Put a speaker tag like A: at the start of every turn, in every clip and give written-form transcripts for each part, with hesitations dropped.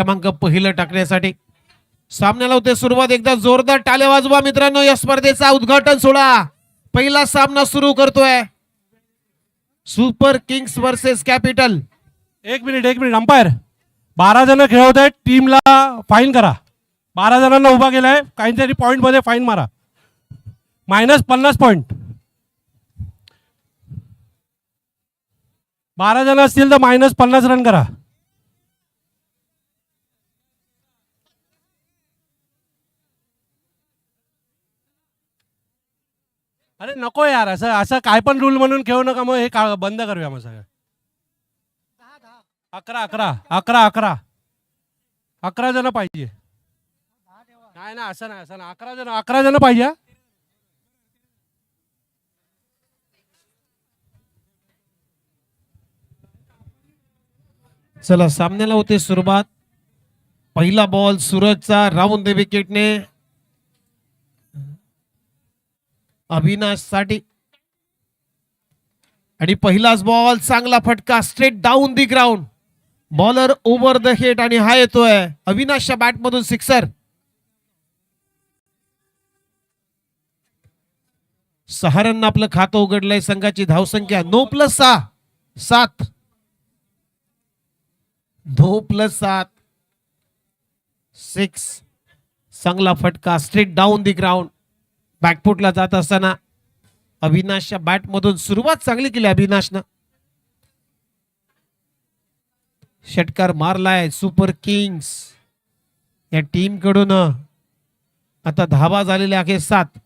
A: क्रमांक पहिलं टाकण्यासाठी सामन्याला होते सुरुवात. एकदा जोरदार टाळ्या वाजवा मित्रांनो. या स्पर्धेचा उद्घाटन सोहळा पहिला सामना सुरू करतोय. Super Kings versus capital.
B: एक मिनिट अंपायर 12 जण खेळवत आहेत. टीमला फाईन करा. 12 जणांना उभा केलाय. काहीतरी पॉइंट मध्ये फाईन मारा. -50 पॉइंट. 12 जण असतील तर -50 रन करा. अरे नको यार, असं असं काय पण रूल म्हणून खेळू नका. मग हे बंद करूया मग सगळं. 11 जण पाहिजे. नाही ना, असं नाही, असं ना. 11 जण पाहिजे.
A: चला सामन्याला होते सुरुवात. पहिला बॉल सूरजचा राऊंड द विकेटने अविनाश साठी आणि पहिलाच बॉल चांगला फटका straight down the ground. Bowler over the head आणि हा येतोय अविनाशच्या बॅट मधून सिक्सर. सहारन आपलं खातं उघडलंय. संघाची धावसंख्या 9+6 7. 2+7 6. चांगला फटका स्ट्रेट डाऊन दी ग्राउंड. बॅकफुटला जात असताना अविनाशच्या बॅट मधून सुरुवात चांगली केली अविनाशनं. षटकार मारलाय सुपर किंग्स या टीम कडून. आता धावा झालेल्या आहे 7.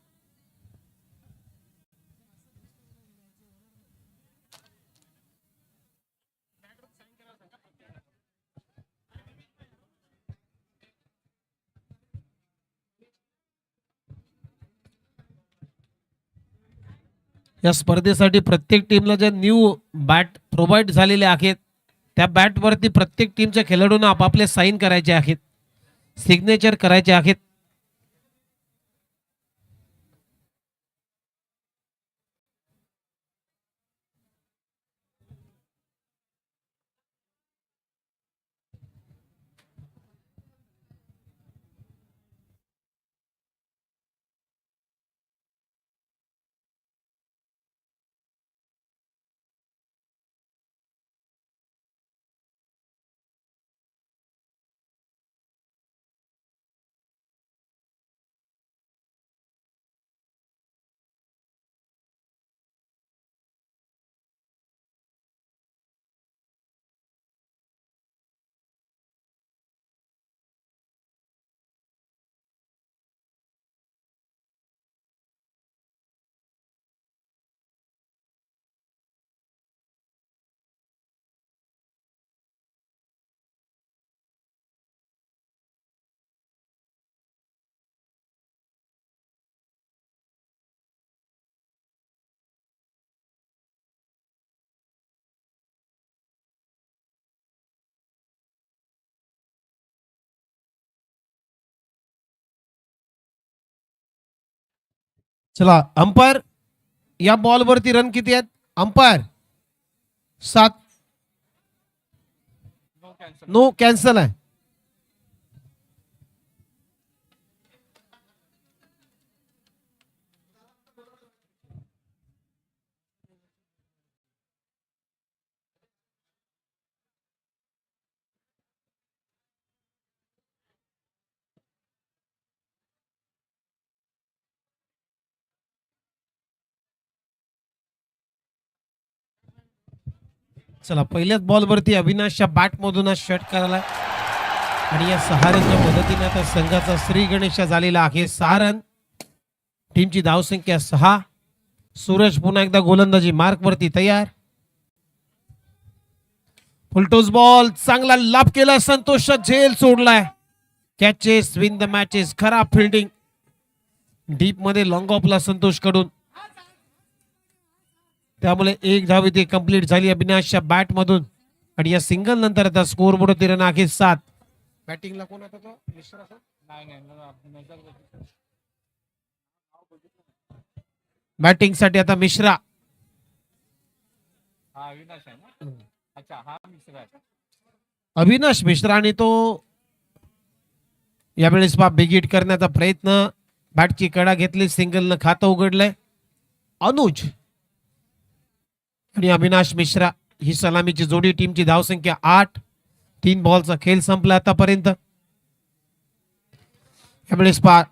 A: या स्पर्धेसाठी प्रत्येक टीमला ज्या न्यू बॅट प्रोव्हाइड झालेल्या आहेत त्या बॅटवरती प्रत्येक टीमच्या खेळाडूंना आपापले साईन करायचे आहेत, सिग्नेचर करायचे आहेत. चला अंपायर या बॉल वरती रन किती आहेत अंपायर? 7. नो कॅन्सल आहे. चला पहिल्याच बॉल वरती अविनाशच्या बॅट मधून षटकार आला आणि या 6 रनच्या मदतीने आता संघाचा श्री गणेश झालेला आहे. 6 रन. टीमची धावसंख्या 6. सूरज पुन्हा एकदा गोलंदाजी मार्क वरती तयार. फुलटोस बॉल चांगला लाभ केला. संतोष झेल सोडलाय. Catches win the matches. खराब फिल्डिंग डीप मध्ये लॉंग ऑफला संतोष कडून. त्यामुळे 1 धाव इथे कंप्लीट झाली अविनाशच्या बॅट मधून आणि या सिंगल नंतर आता स्कोर बोर्ड रन आहे 7. बॅटिंगला कोण होता तो? मिश्रा. बॅटिंग साठी आता मिश्रा. अविनाश मिश्रा आणि तो यावेळेस पा बिग हिट करण्याचा प्रयत्न, बॅटची कडा घेतली, सिंगलनं खातं उघडलंय अनुज आणि अविनाश मिश्रा ही सलामीची जोडी. टीमची धावसंख्या 8. 3 बॉलचा खेळ संपला आतापर्यंत. यावेळेस पा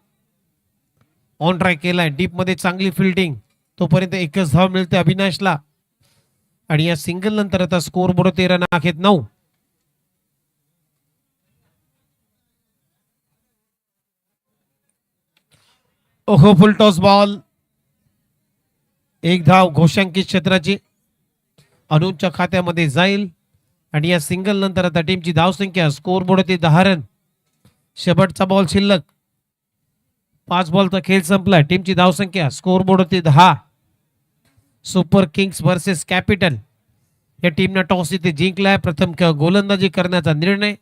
A: ऑन ट्राय केलाय, डीप मध्ये चांगली फिल्डिंग, तोपर्यंत एकच धाव मिळते अविनाशला आणि या सिंगल नंतर आता स्कोर बोर्ड 13 आहेत 9. ओहो फुल टॉस बॉल, एक धाव घोषांकित क्षेत्राची अनुजच्या खात्यामध्ये जाईल आणि या सिंगल नंतर आता टीमची धावसंख्या स्कोर बोर्ड 10 रन. शेवटचा बॉल शिल्लक, 5 बॉलचा खेळ संपला. टीमची धावसंख्या score board 10. Super Kings versus capital या टीमने टॉस इथे जिंकलाय. प्रथम गोलंदाजी करण्याचा निर्णय.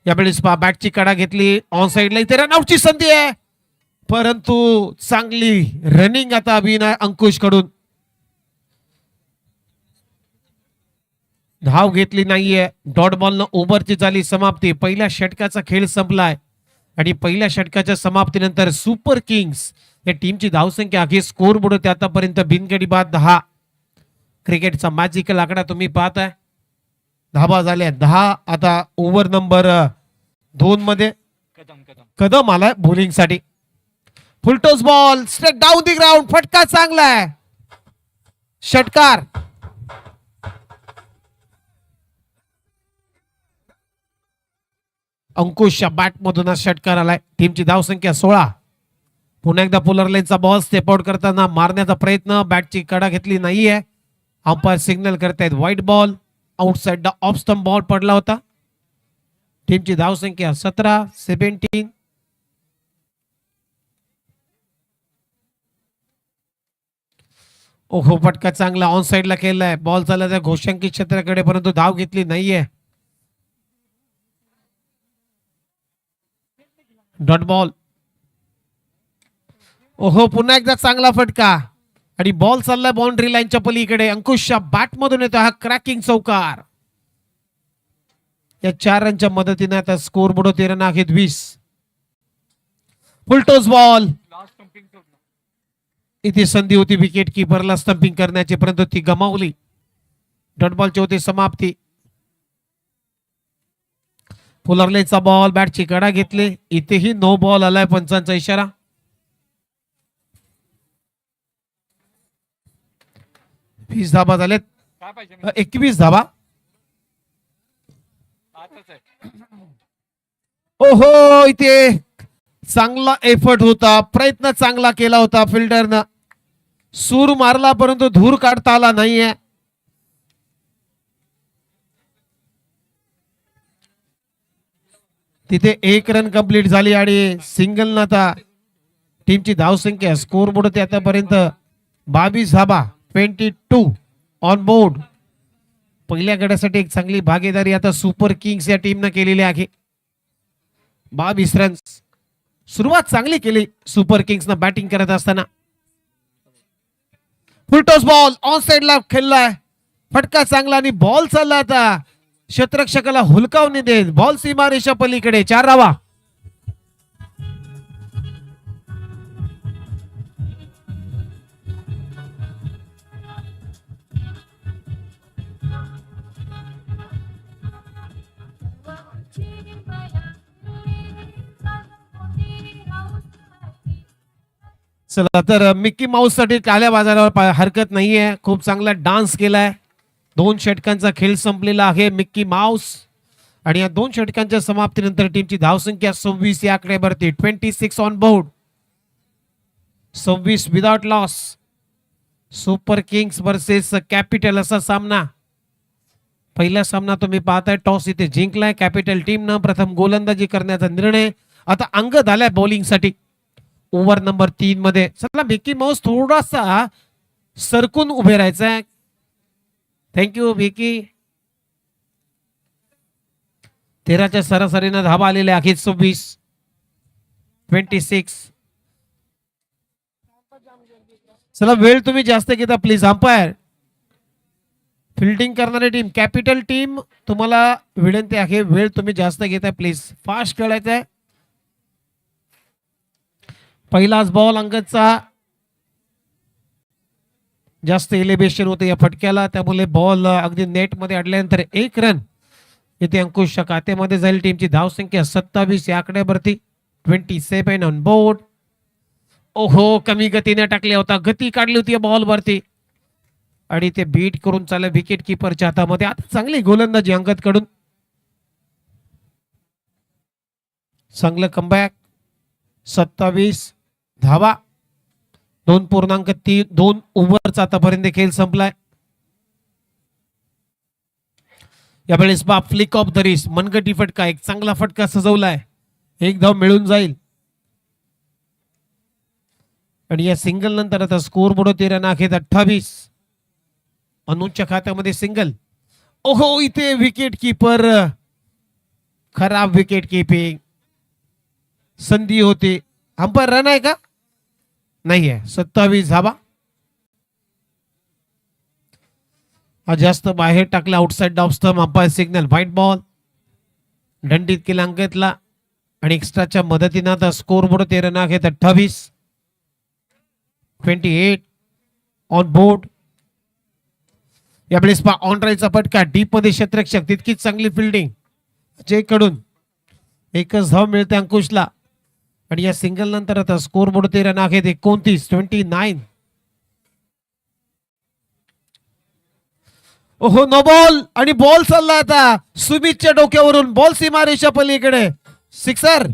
A: यावेळेस बॅटची कडा घेतली, ऑन साइडला इथे रनआउटची संधी आहे, परंतु चांगली रनिंग आता अभिनय अंकुश कडून. धाव घेतली नाहीये. डॉट बॉलनं ओव्हरची झाली समाप्ती. पहिल्या षटकाचा खेळ संपलाय आणि पहिल्या षटकाच्या समाप्तीनंतर सुपर किंग्स या टीमची धावसंख्या आहे स्कोर बोर्ड आतापर्यंत बिनगडी बाद 10. क्रिकेटचा मॅजिकल आकडा तुम्ही पाहताय. धाबा झाल्या 10. आता ओव्हर नंबर 2 मध्ये कदम आलाय बॉलिंग साठी. Full toss ball straight down the ground, फटका चांगला आहे, षटकार. अंकुशच्या बॅट मधून षटकार आलाय. टीमची धावसंख्या 16. पुन्हा एकदा पोलर लाईनचा बॉल स्टेप आउट करताना मारण्याचा प्रयत्न, बॅटची कडा घेतली नाहीये. अंपायर सिग्नल करतायत white ball. Outside off stump ball पडला होता. टीमची धावसंख्या 17. 17. ओहो फटका चांगला ऑन साइडला केलाय. बॉल चालला त्या घोषांकित क्षेत्राकडे, परंतु धाव घेतली नाहीये. Dot ball. ओहो पुन्हा एकदा चांगला फटका आणि बॉल चाललाय बाउंड्री लाईनच्या पलीकडे. अंकुशच्या बॅट मधून येतो हा क्रॅकिंग चौकार. या 4 रनच्या मदतीने आता स्कोर बोर्ड 13 आहेत 20. फुलटॉस बॉल, इथे संधी होती विकेट किपरला स्टंपिंग करण्याची, परंतु ती गमावली. डॉट बॉलची होती समाप्ती. फुलरलेचा बॉल, बॅटची कडा घेतली, इथेही नो बॉल आलाय, पंचांचा इशारा. वीस धाबा झालेत, 21 धाबा. ओहो इथे चांगला एफर्ट होता, प्रयत्न चांगला केला होता फिल्डरनं, सूर मारला परंतु धूर काढता आला नाहीये. तिथे 1 रन कंप्लीट झाली आणि सिंगल न आता टीमची धावसंख्या स्कोर बोर्ड ते आतापर्यंत 22 धाबा, 22 ऑन बोर्ड. पहिल्या गड्यासाठी एक चांगली भागीदारी आता सुपर किंग्स या टीमनं केलेली आहे. 22 रन्स. सुरुवात चांगली केली सुपर किंग्सनं बॅटिंग करत असताना. फुलटॉस बॉल ऑन साइडला खेळलाय, फटका चांगला आणि बॉल चालला आता क्षेत्ररक्षकाला हुलकावणी देत, बॉल सीमारेषा पलीकडे. 4 धावा. चला तर मिक्की माऊस साठी टाळ्या बाजारावर हरकत नाहीये. खूप चांगला डान्स केलाय. 2 षटकांचा खेळ संपलेला आहे मिक्की माऊस आणि या 2 षटकांच्या समाप्तीनंतर टीमची धावसंख्या 26 या आकड्यावरती. 26 on board, 26 without loss. Super Kings versus capital असा सामना. पहिला सामना तुम्ही पाहताय, टॉस इथे जिंकलाय कॅपिटल टीमनं. प्रथम गोलंदाजी करण्याचा निर्णय. आता अंगद आलाय बॉलिंग साठी ओव्हर नंबर 3 मध्ये. चला मिक्की माऊस थोडासा सरकून उभे राहायचंय. थँक्यू विकी. 13च्या सरासरीनं धाबा आलेले आहेत 26. 26. चला वेळ तुम्ही जास्त घेता प्लीज अंपायर. फिल्डिंग करणारी टीम कॅपिटल टीम, तुम्हाला विनंती आहे, वेळ तुम्ही जास्त घेताय, प्लीज फास्ट खेळायचं आहे. पहिलाच बॉल अंगदचा, जास्त एलिव्हेशन होतं या फटक्याला, त्यामुळे बॉल अगदी नेटमध्ये अडल्यानंतर 1 रन इथे अंकुशच्या खात्यामध्ये जाईल. टीमची धावसंख्या 27 या आकड्यावरती, 27 ऑन बोर्ड. ओहो, कमी गतीने टाकल्या होता, गती काढली होती बॉल वरती आणि ते बीट करून चाललं विकेट किपरच्या हातामध्ये. आता चांगली गोलंदाजी अंगद कडून, चांगलं कमबॅक. 27 धावा, 2.2 ओव्हरचा आतापर्यंत खेळ संपलाय. यावेळेस बाप फ्लिक ऑफ द रिस्ट, मनगटी फटका, एक चांगला फटका सजवलाय, 1 धाव मिळून जाईल. आणि या सिंगल नंतर आता स्कोर बोर्ड 13 नाखेत 28. अनुजच्या खात्यामध्ये सिंगल. ओहो, इथे विकेट किपर, खराब विकेट किपिंग, संधी होती. अंपायर रन आहे का? नाही आहे. 27 धावा. हा जास्त बाहेर टाकला, outside off stump, umpire signal white ball. दंडित केला अंकितला आणि एक्स्ट्राच्या मदतीनं आता स्कोर बोर्ड 13 नाखेत 28. 28 on board. यावेळेस ऑन राईडचा फटका, डीप मध्ये क्षेत्ररक्षक, तितकीच चांगली फिल्डिंग अजय कडून. 1च धाव मिळते अंकुशला आणि या सिंगल नंतर आता स्कोर बोर्ड 13 नाखेत 29. 29. ओहो, नो बॉल आणि बॉल चालला आता सुमितच्या डोक्यावरून, बॉल सीमारेषा पलीकडे, सिक्सर.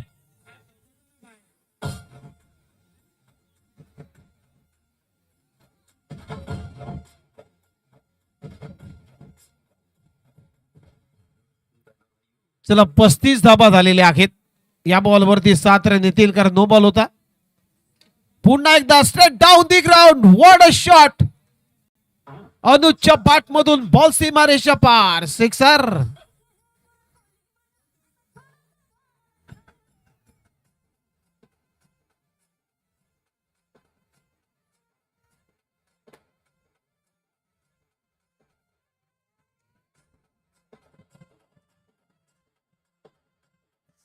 A: चला, 35 धाबा झालेल्या आहेत. या बॉलवरती 7 रन येतील कारण नो बॉल होता. पुन्हा एकदा straight down the ground, what a shot. अनुजच्या बॅट मधून बॉल सीमारेषा पार, सिक्सर.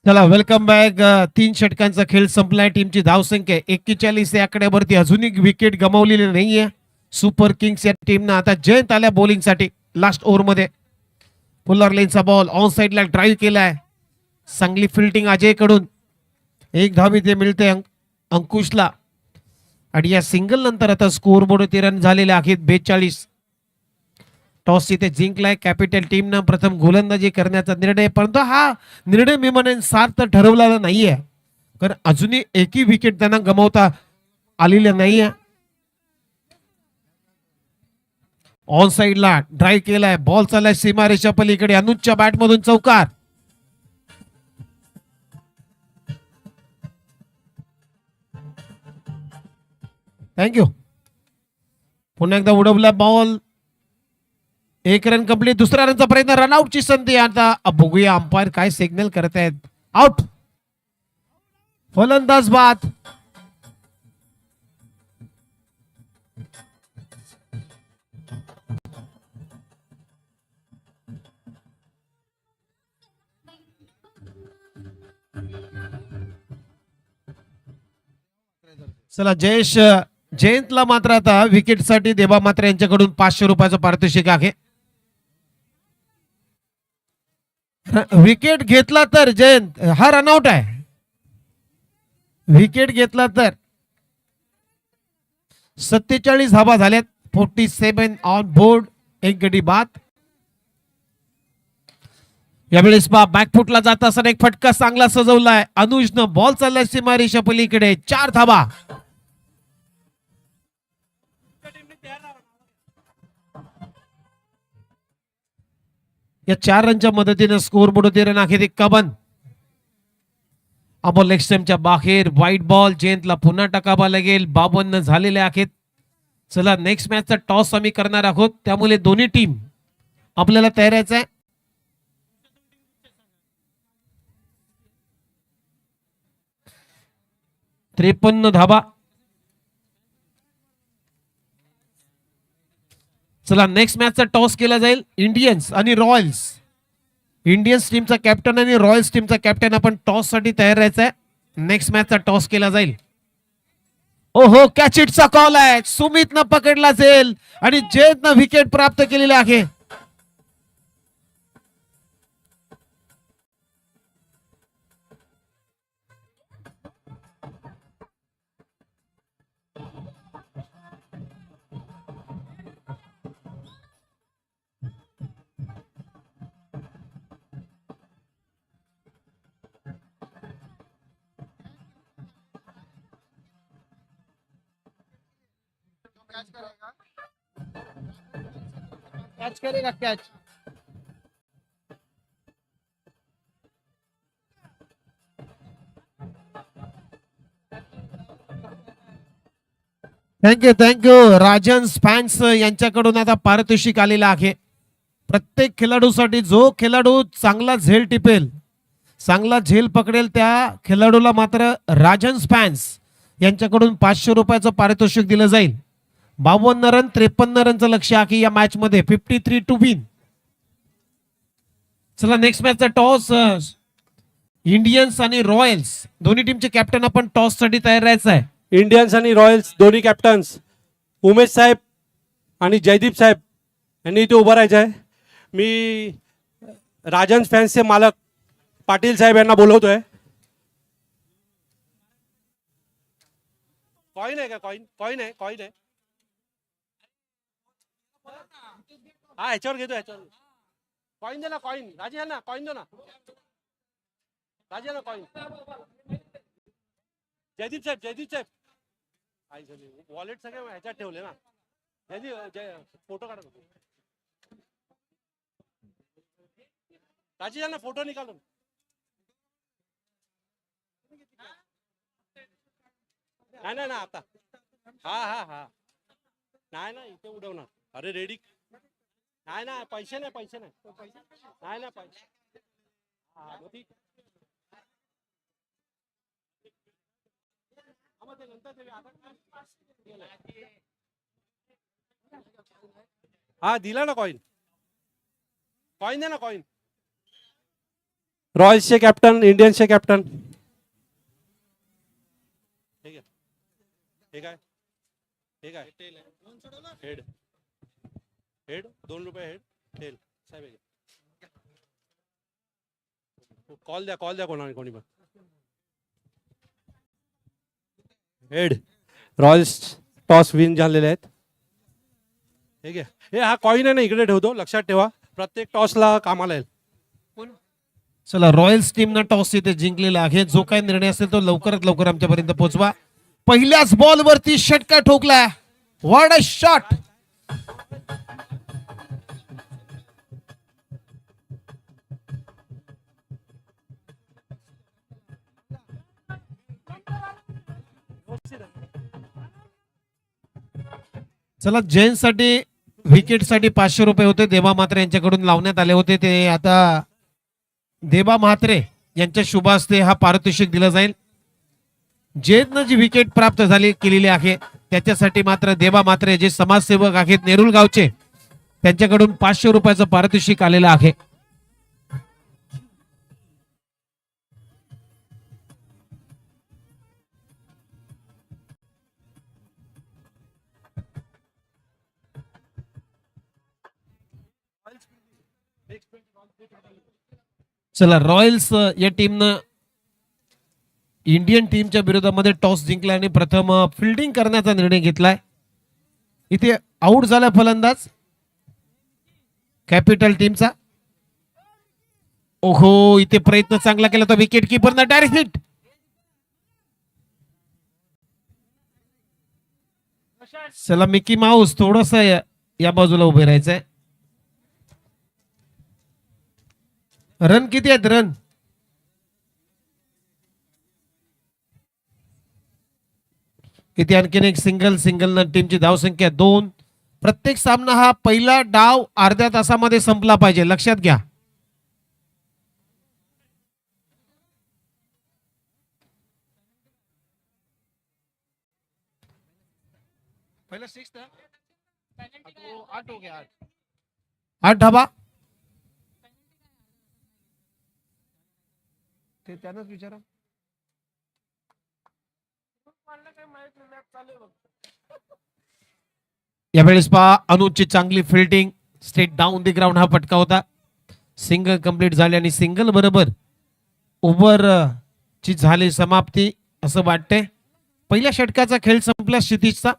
A: चला, वेलकम बॅक. 3 षटकांचा खेळ संपलाय. टीमची धावसंख्या 41 या आकड्यावरती, अजूनही विकेट गमावलेली नाहीये सुपर किंग्स या टीमनं. आता जयंत आल्या बॉलिंग साठी लास्ट ओव्हर मध्ये. पुलर लेनचा बॉल ऑन साइडला ड्राईव्ह केलाय, चांगली फिल्डिंग अजय कडून. 1 धाव इथे मिळते अंकुशला आणि या सिंगल नंतर आता स्कोर बोर्ड 13 झालेले आहेत 42. टॉस इथे जिंकलाय कॅपिटल टीमनं. प्रथम गोलंदाजी करण्याचा निर्णय, परंतु हा निर्णय मी म्हणेन सार्थ ठरवलेला नाहीये कारण अजूनही एकही विकेट त्यांना गमावता आलेल्या नाहीये. ऑन साइडला ड्राईव्ह केलाय, बॉल चाललाय सीमारेषा पलीकडे, अनुजच्या बॅट मधून चौकार. थँक्यू. पुन्हा एकदा उडवला बॉल, 1 रन कंप्लीट. दुसऱ्या रनचा प्रयत्न, रनआउटची संधी. आता बघूया अंपायर काय सिग्नल करत आहेत. आउट, फलंदाज बाद. चला, जयंतला मात्र आता विकेट साठी देबा मात्र यांच्याकडून 500 रुपयाचं पारितोषिक आहे. विकेट घेतला तर जयंत हा रनआउट आहे. विकेट घेतला तर 47 धावा झाल्यात, 47 ऑन बोर्ड, 1 गडी बाद. यावेळेस बॅकफुटला जात असताना एक फटका चांगला सजवलाय अनुजनं. बॉल चाललाय सीमारेषा पलीकडे, 4 धावा. या 4 रनच्या मदतीने स्कोर बोर्ड 13 नाखेत 51. अबॉल लेग स्टंपच्या बाहेर, व्हाईट बॉल. जयंतला पुन्हा टाकावा लागेल. 52 झालेले आहेत. चला, नेक्स्ट मॅचचा टॉस आम्ही करणार आहोत, त्यामुळे दोन्ही टीम आपल्याला तयारायचं आहे. त्रेपन्न धावा. चला नेक्स्ट मॅचचा टॉस केला जाईल इंडियन्स आणि रॉयल्स. इंडियन्स टीमचा कॅप्टन आणि रॉयल्स टीमचा कॅप्टन आपण टॉस साठी तयार राहायचं आहे. नेक्स्ट मॅचचा टॉस केला जाईल. ओहो कॅच इटचा कॉल आहे. सुमितनं पकडला जाईल आणि जयदनं विकेट प्राप्त केलेले आहे. कैच करेगा कैच. थँक्यू राजन्स फॅन्स यांच्याकडून आता पारितोषिक आलेलं आहे. प्रत्येक खेळाडूसाठी जो खेळाडू चांगला झेल टिपेल, चांगला झेल पकडेल त्या खेळाडूला मात्र राजन्स फॅन्स यांच्याकडून 500 रुपयाचं पारितोषिक दिलं जाईल. 52 रन 53 रनचं लक्ष आहे या मॅच मध्ये. 53 टू विन. चला नेक्स्ट मॅचचा टॉस इंडियन्स आणि रॉयल्स दोन्ही टीमचे कॅप्टन आपण टॉस साठी तयार राहायचं आहे.
B: इंडियन्स आणि रॉयल्स दोन्ही कॅप्टन्स उमेश साहेब आणि जयदीप साहेब यांनी इथे उभं राहायचं आहे. मी राजन्स फॅन्सचे मालक पाटील साहेब यांना बोलवतोय. कॉइन आहे का? कॉइन आहे. हा ह्याच्यावर घेतो ह्याच्यावर. कॉइन दे ना कॉइन. राजे ना कॉइन दो ना. राजे ना कॉइन. जयदीप साहेब वॉलेट सगळे ह्याच्यात ठेवले ना. फोटो काढा. राजे ना फोटो निकालून. नाही आता. हा नाही ना इथे उडवणार. अरे रेडी. नाही पैसे नाही पैसे. हा मग ठीक. हा दिला ना कॉइन दे ना कॉइन. रॉयल्सचे कॅप्टन इंडियन्सचे कॅप्टन. ठीक आहे. हेड 2 रुपये हेड टेल साहेब. कॉल द्या कोणी पण. हेड रॉयल्स टॉस विन झालेले आहेत. ठीक आहे. हे हा कॉइन आहे ना इकडे ठेवतो. लक्षात ठेवा प्रत्येक टॉसला कामाला येईल.
A: चला रॉयल्स टीमनं टॉस इथे जिंकलेला आहे. जो काही निर्णय असेल तो लवकरात लवकर आमच्यापर्यंत पोहोचवा. पहिल्याच बॉल वरती षटकार ठोकला. What a shot. चला जेंट्स साठी विकेट साठी 500 रुपये होते. देवा म्हात्रे यांच्याकडून लावण्यात आले होते. ते आता देवा म्हात्रे यांच्या शुभ हस्ते हा पारितोषिक दिला जाईल. जेदनं जी विकेट प्राप्त केलेली आहे त्याच्यासाठी मात्र देवा म्हात्रे जे समाजसेवक आहेत नेरुल गावचे त्यांच्याकडून 500 रुपयाचं पारितोषिक आलेलं आहे. चला रॉयल्स या टीमनं इंडियन टीमच्या विरोधामध्ये टॉस जिंकला आणि प्रथम फिल्डिंग करण्याचा निर्णय घेतलाय. इथे आउट झाला फलंदाज कॅपिटल टीमचा. ओहो इथे प्रयत्न चांगला केला तो विकेट किपरनं डायरेक्ट हिट. चला मिकी माऊस थोडस या बाजूला उभे राहायचंय. रन किती आहेत रन? इथे आणखीन एक सिंगल टीमची धावसंख्या 2. प्रत्येक सामना हा पहिला डाव अर्ध्या तासामध्ये संपला पाहिजे. लक्षात घ्या. पहिला 6 आठ धाबा. ते त्यांनाच विचारा. यावेळेस पहा अनुजची चांगली fielding, straight down the ground हा फटका होता. सिंगल कंप्लीट झाले आणि सिंगल बरोबर ओव्हर ची झाली समाप्ती असं वाटतंय. पहिल्या षटकाचा खेळ संपला क्षितिजचा.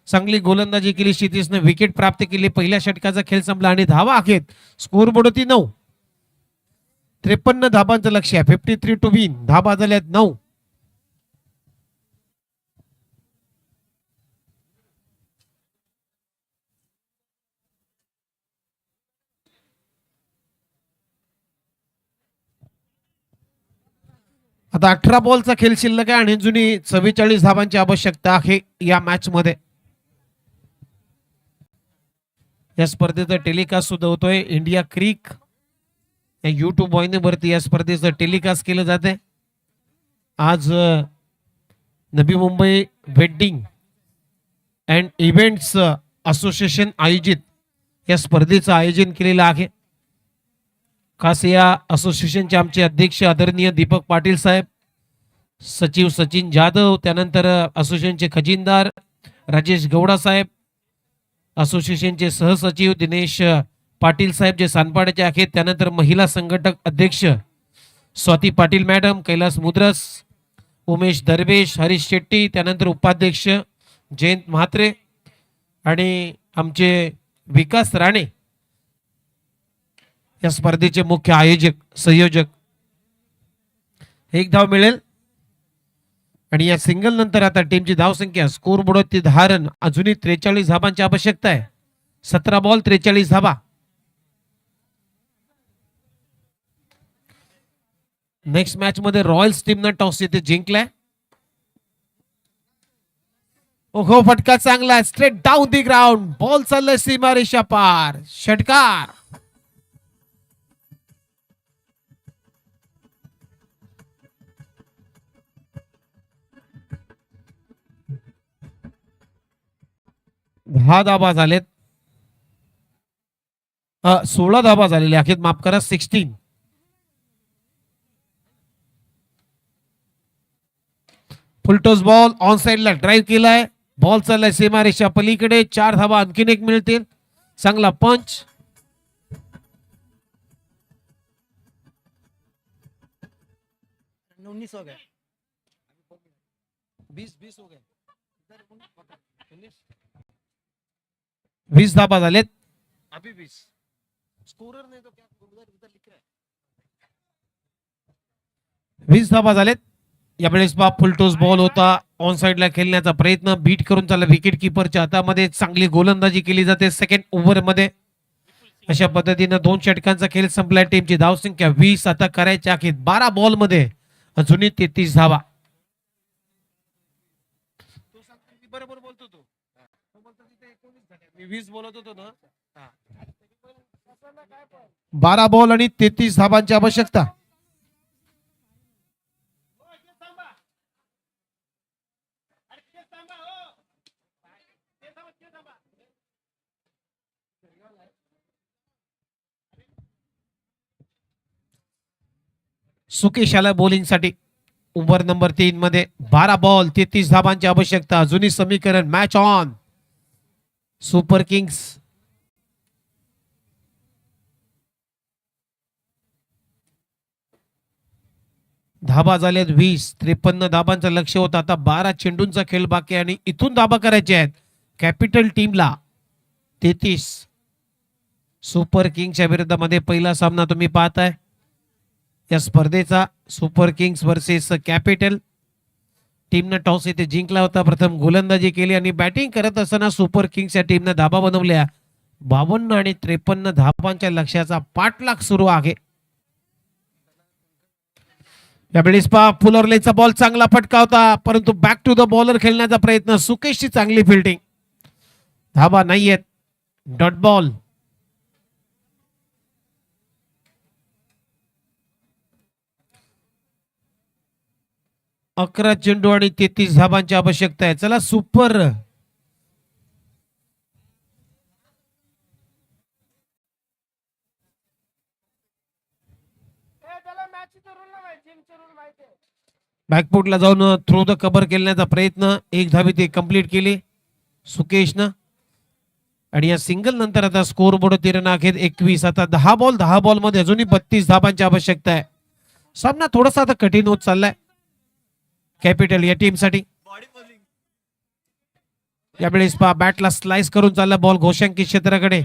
A: चांगली गोलंदाजी केली क्षितिजने, विकेट प्राप्त केली. पहिल्या षटकाचा खेळ संपला आणि धावा आहेत. स्कोर बोर्ड होती 9. 53 धाबांचं लक्ष आहे. 53 टू विन. धाबा झाल्यात 9. आता 18 बॉलचा खेळ शिल्लक आहे आणि जुनी 44 धाबांची आवश्यकता आहे या मॅच मध्ये. या स्पर्धेचं टेलिकास्ट सुद्धा होतोय इंडिया क्रिक या युट्यूब वाहिनीवरती. या स्पर्धेचं टेलिकास्ट केलं जाते. आज Navi Mumbai wedding and events association आयोजित या स्पर्धेचं आयोजन केलेलं आहे. खास या असोसिएशनचे आमचे अध्यक्ष आदरणीय दीपक पाटील साहेब, सचिव सचिन जाधव, त्यानंतर असोसिएशनचे खजिनदार राजेश गौडा साहेब, असोसिएशनचे सहसचिव दिनेश पाटील साहेब जे सानपाड्याचे आहेत, त्यानंतर महिला संघटक अध्यक्ष स्वाती पाटील मॅडम, कैलास मुद्रस, उमेश दरवेश, हरीश शेट्टी, त्यानंतर उपाध्यक्ष जयंत म्हात्रे आणि आमचे विकास राणे या स्पर्धेचे मुख्य आयोजक संयोजक. एक धाव मिळेल आणि या सिंगल नंतर आता टीमची धावसंख्या स्कोर बोर्डवरती 10 रन. अजूनही 43 धाबांची आवश्यकता आहे. 17 बॉल 43 धाबा. नेक्स्ट मॅच मध्ये रॉयल्स टीमनं टॉस येथे जिंकलाय. ओहो, फटका चांगला, straight down the ground. Ball चाललाय सीमारेषा पार. षटकार. दहा धाबा झालेत. 16 धाबा झालेले आहेत, माफ करा, 16. फुलटॉस बॉल ऑन साइडला ड्राईव्ह केलाय. बॉल चाललाय सीमारेषा पलीकडे. 4 धाबा आणखीन एक मिळतील. चांगला पंच. हो गया 20 हो गया. 20 धाबा झालेत. अभी 20 स्कोरर नाही तो क्या उधर लिख रहा है. 20 धाबा झालेत. यावेळेस फुलटॉस बॉल होता. ऑन साइडला खेळण्याचा प्रयत्न बीट करून चालला विकेट किपरच्या हातामध्ये. चांगली गोलंदाजी केली जाते सेकंड ओव्हर मध्ये. अशा पद्धतीने 2 षटकांचा खेळ संपला. टीमची धावसंख्या 20 आता करायच्या आहेत. 12 बॉल मध्ये अजूनही 33 धावा. बरोबर बोलतो तो. मी 20 बोलत होतो ना. 12 बॉल आणि 33 धाबांची आवश्यकता. सुकेश आला बॉलिंग साठी. ओव्हर नंबर 3 मध्ये 12 बॉल 33 धाबांची आवश्यकता. अजूनही समीकरण मॅच ऑन. सुपर किंग्स धाबा झाल्यात 20. 53 धाबांचं लक्ष होतं. आता 12 चेंडूंचा खेळ बाकी आणि इथून धाबा करायचे आहेत कॅपिटल टीमला. 33. सुपर किंग्सच्या विरुद्धामध्ये पहिला सामना तुम्ही पाहताय या स्पर्धेचा. Super Kings versus capital. टीमनं टॉस इथे जिंकला होता. प्रथम गोलंदाजी केली आणि बॅटिंग करत असताना सुपर किंग्स या टीमनं धाबा बनवल्या. 52 आणि 53 धाबांच्या लक्ष्याचा पाठलाग सुरू आहे. यावेळेस फुलरलेचा बॉल चांगला फटका होता, परंतु बॅक टू द बॉलर खेळण्याचा प्रयत्न. सुकेशची चांगली फिल्डिंग. धाबा नाहीयेत. Dot ball. अकरा चेंडू आणि 33 धाबांची आवश्यकता आहे. चला सुपर बॅकफुटला जाऊन थ्रू द कव्हर केल्याचा प्रयत्न, एक धावी ते कंप्लीट केली सुकेशनं. आणि या सिंगल नंतर आता स्कोर बोर्ड तिरनाखेत 21. आता 10 बॉल मध्ये अजूनही 32 धाबांची आवश्यकता आहे. सामना थोडासा आता कठीण होत चाललाय कॅपिटल या टीम साठी. यावेळेस बॅटला स्लाइस करून चालला बॉल घोषांकित क्षेत्राकडे.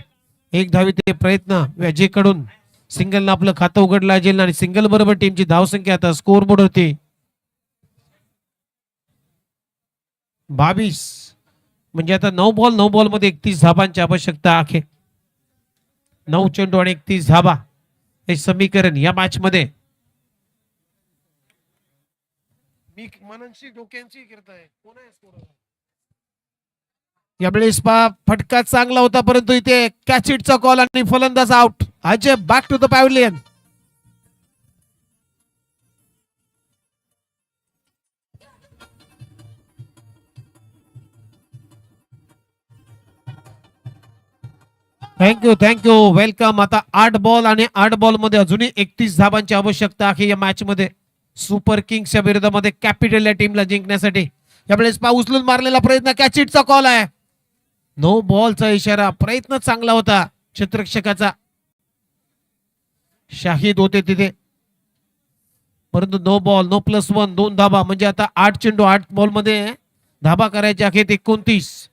A: एक धावी ते प्रयत्न व्याजीकडून. सिंगलनं आपलं खातं उघडलं असेल आणि सिंगल बरोबर टीमची धावसंख्या आता स्कोर बोर्ड होती 22. म्हणजे आता 9 बॉल मध्ये 31 धाबांची आवश्यकता आहे. 9 चेंडू आणि 31 धाबा हे समीकरण या मॅच मध्ये. यावेळेस फटका चांगला होता परंतु इथे कॅच इटचा कॉल आणि फलंदाज out. Ajay back to the pavilion. Thank you welcome. आता 8 बॉल आणि 8 बॉल मध्ये अजूनही 31 धाबांची आवश्यकता आहे या मॅच मध्ये सुपर किंग्सच्या विरोधामध्ये कॅपिटल या टीमला जिंकण्यासाठी. यावेळेस उचलून मारलेला प्रयत्न, कॅच इटचा कॉल आहे. नो बॉलचा इशारा. प्रयत्न चांगला होता क्षेत्ररक्षकाचा, शाहिद होते तिथे परंतु नो बॉल, नो +1, 2 धाबा. म्हणजे आता 8 चेंडू 8 बॉल मध्ये धाबा करायचे आहेत 29.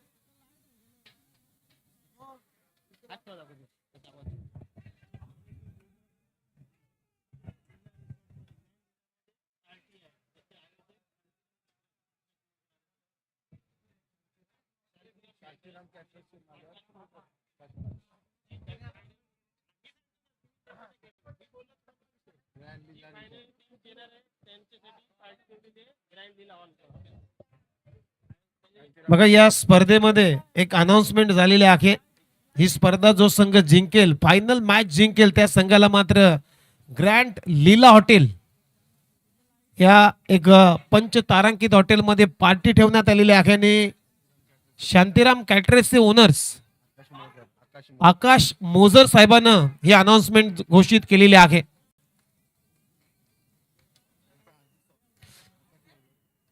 A: बघा या स्पर्धेमध्ये एक अनाउन्समेंट झालेली आहे. ही स्पर्धा जो संघ जिंकेल, फायनल मॅच जिंकेल, त्या संघाला मात्र ग्रँड लीला हॉटेल या एक पंचतारांकित हॉटेलमध्ये पार्टी ठेवण्यात आलेली आहे. आणि शांतीराम कॅटरेसचे ओनर्स आकाश मोजर साहेबांना ही अनाउन्समेंट घोषित केलेली आहे.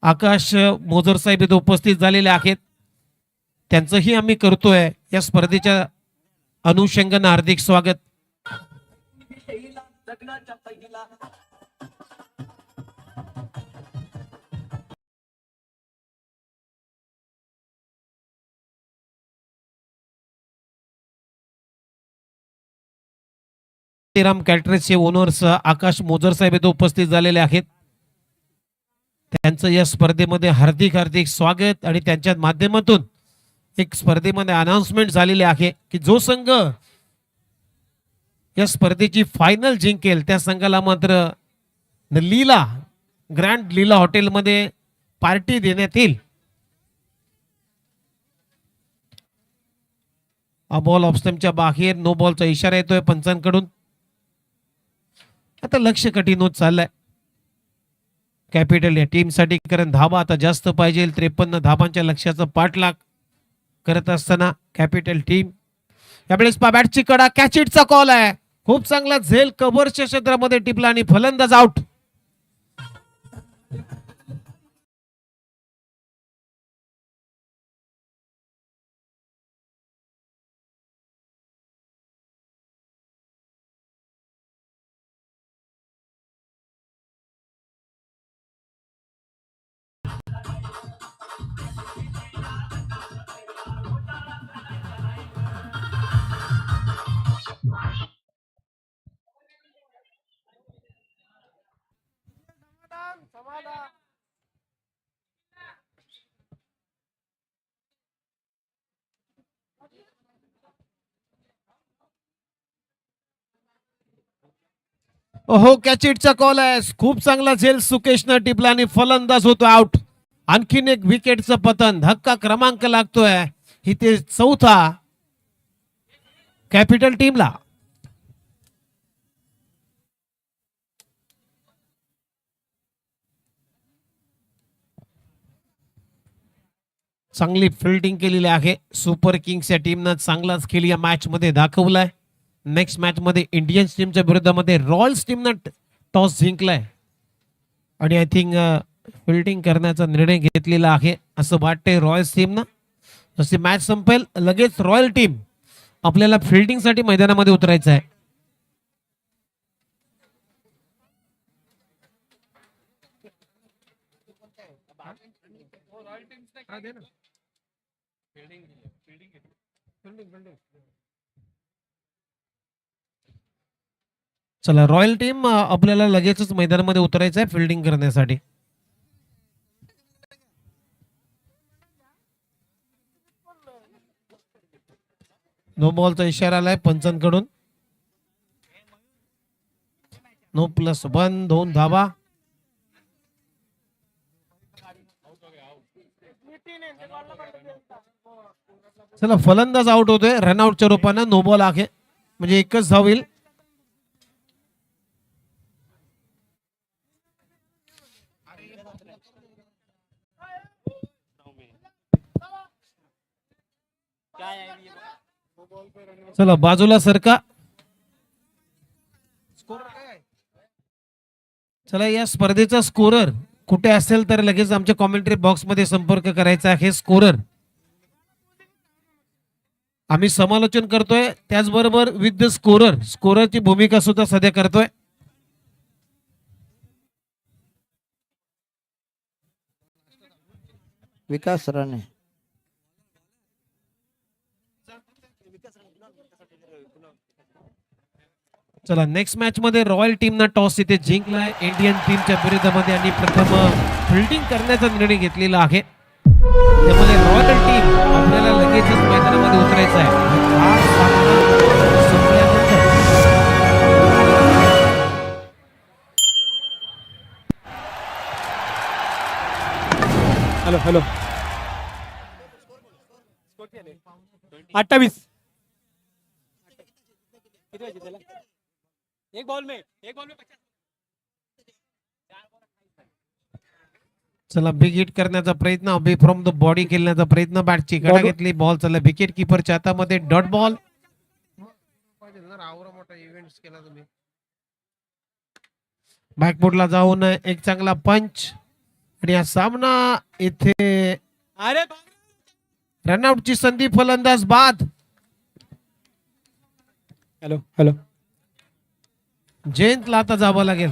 A: आकाश मोजर साहेब इथे उपस्थित झालेले आहेत. त्यांचंही आम्ही करतोय या स्पर्धेच्या अनुषंगाने हार्दिक स्वागत. राम कॅटरेसचे ओनर्स आकाश मोजर साहेब इथे उपस्थित झालेले आहेत. त्यांचं या स्पर्धेमध्ये हार्दिक हार्दिक स्वागत. आणि त्यांच्या माध्यमातून एक स्पर्धेमध्ये अनाउन्समेंट झालेली आहे की जो संघ या स्पर्धेची फायनल जिंकेल त्या संघाला मात्र लीला ग्रँड लीला हॉटेलमध्ये पार्टी देण्यात येईल. बॉल ऑफ स्टंपच्या बाहेर नो बॉलचा इशारा येतोय पंचांकडून. आता लक्ष कठीण होत चाललंय कॅपिटल या टीम साठी, कारण धाबा आता जास्त पाहिजे. 53 धाबांच्या लक्ष्याचा पाठलाग करत असताना कॅपिटल टीम. यावेळेस बॅटची कडा, कॅच इटचा कॉल आहे. खूप चांगला झेल कव्हरच्या क्षेत्रामध्ये टिपला आणि फलंदाज आउट. ओहो, कॅच इटचा कॉल आहे. खूप चांगला झेल सुकेशनं टिपला आणि फलंदाज होतो आउट. आणखीन एक विकेटचं पतन. धक्का क्रमांक लागतोय इथे 4था कॅपिटल टीमला. चांगली फिल्डिंग केलेली आहे सुपर किंग्स या टीमनं. चांगलाच खेळ या मॅच मध्ये दाखवलाय. नेक्स्ट मॅच मध्ये इंडियन्स टीमच्या विरोधामध्ये रॉयल्स टीमनं टॉस जिंकलाय आणि आय थिंक फिल्डिंग करण्याचा निर्णय घेतलेला आहे असं वाटतंय रॉयल्स टीमनं. जशी मॅच संपेल लगेच रॉयल टीम आपल्याला फिल्डिंगसाठी मैदानामध्ये उतरायचं आहे. चला रॉयल टीम आपल्याला लगेचच मैदानामध्ये उतरायचं आहे फिल्डिंग करण्यासाठी. नो बॉलचा इशारा आलाय पंचांकडून. नो +1 2 धावा. चला फलंदाज आउट होतोय रनआउटच्या रूपानं. नो बॉल आहे म्हणजे एकच धाव होईल. चला बाजूला सरका. चला या स्पर्धेचा स्कोरर कुठे असेल तर लगेच आमच्या कॉमेंट्री बॉक्स मध्ये संपर्क करायचा आहे. स्कोरर आम्ही समालोचन करतोय त्याचबरोबर विथ द स्कोरर स्कोररची भूमिका सुद्धा सध्या करतोय.
C: विकास राणे.
A: चला नेक्स्ट मॅच मध्ये रॉयल टीमनं टॉस इथे जिंकलाय इंडियन टीमच्या विरोधामध्ये आणि प्रथम फिल्डिंग करण्याचा निर्णय घेतलेला आहे. त्यामुळे रॉयल टीम आपल्याला लगेचच मैदानामध्ये उतरायचं आहे. हा सामना संपल्यानंतर
B: हॅलो 28. एक बॉल में
A: चला बिग हिट करण्याचा प्रयत्न अबे फ्रॉम द बॉडी खेळण्याचा प्रयत्न. बॅटची कडा घेतली. बॉल चला विकेट किपरच्या हातामध्ये डॉट बॉल. बॅकफुटला जाऊन एक चांगला पंच आणि हा सामना इथे रनआउटची संधी. फलंदाज बाद.
B: हॅलो
A: जयंतला आता जावं लागेल.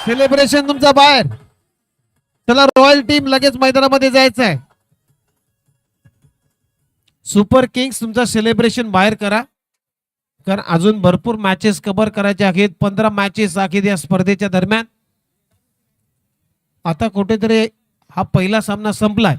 A: सेलिब्रेशन तुमचा बाहेर. चला रॉयल टीम लगेच मैदानामध्ये जायचं आहे. सुपर किंग्स तुमचा सेलिब्रेशन बाहेर करा कारण अजून भरपूर मॅचेस कव्हर करायचे आहेत. 15 मॅचेस आहेत या स्पर्धेच्या दरम्यान. आता कुठेतरी हा पहिला सामना संपलाय.